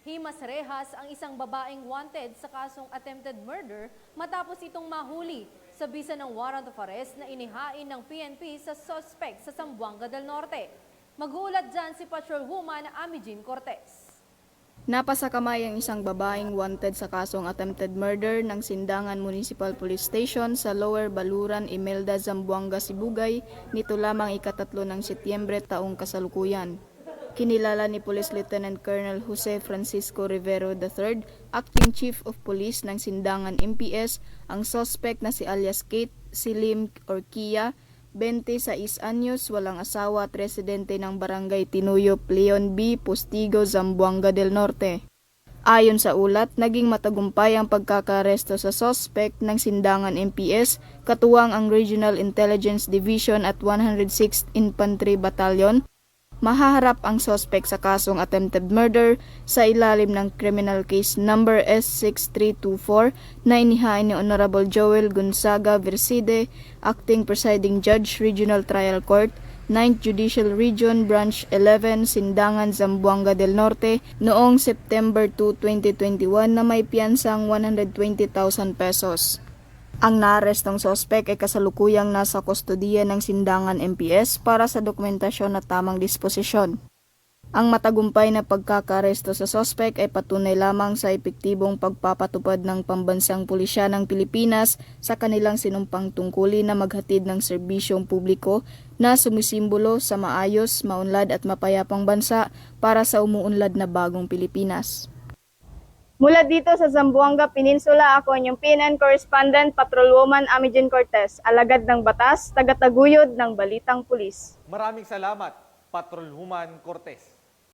Himas rehas ang isang babaeng wanted sa kasong attempted murder matapos itong mahuli sa bisa ng warrant of arrest na inihain ng PNP sa suspect sa Zamboanga del Norte. Mag-uulat dyan si Patrolwoman Amijin Cortez. Napasakamay ang isang babaeng wanted sa kasong attempted murder ng Sindangan Municipal Police Station sa Lower Baluran, Imelda, Zamboanga, Sibugay nito lamang ika-3 ng Setyembre taong kasalukuyan. Kinilala ni Police Lieutenant Colonel Jose Francisco Rivero III, Acting Chief of Police ng Sindangan MPS, ang suspect na si alias Kate Silim or Kia, 26 anyos, walang asawa at residente ng Barangay Tinuyop, Leon B, Postigo, Zamboanga del Norte. Ayon sa ulat, naging matagumpay ang pagkakaresto sa suspect ng Sindangan MPS, katuwang ang Regional Intelligence Division at 106th Infantry Battalion. Mahaharap ang suspect sa kasong attempted murder sa ilalim ng criminal case number S6324 na inihain ni Honorable Joel Gonzaga Verside, Acting Presiding Judge, Regional Trial Court, 9th Judicial Region, Branch 11, Sindangan, Zamboanga del Norte noong September 2, 2021 na may piyansang 120,000 pesos. Ang naarestong sospek ay kasalukuyang nasa kustodiya ng Sindangan MPS para sa dokumentasyon at tamang disposisyon. Ang matagumpay na pagkakaresto sa sospek ay patunay lamang sa epektibong pagpapatupad ng pambansang pulisya ng Pilipinas sa kanilang sinumpang tungkulin na maghatid ng serbisyong publiko na sumisimbolo sa maayos, maunlad at mapayapang bansa para sa umuunlad na bagong Pilipinas. Mula dito sa Zamboanga Peninsula, ako ang inyong PNN Correspondent, Patrolwoman Amijin Cortez, alagad ng batas, tagataguyod ng Balitang Pulis. Maraming salamat, Patrolwoman Cortez.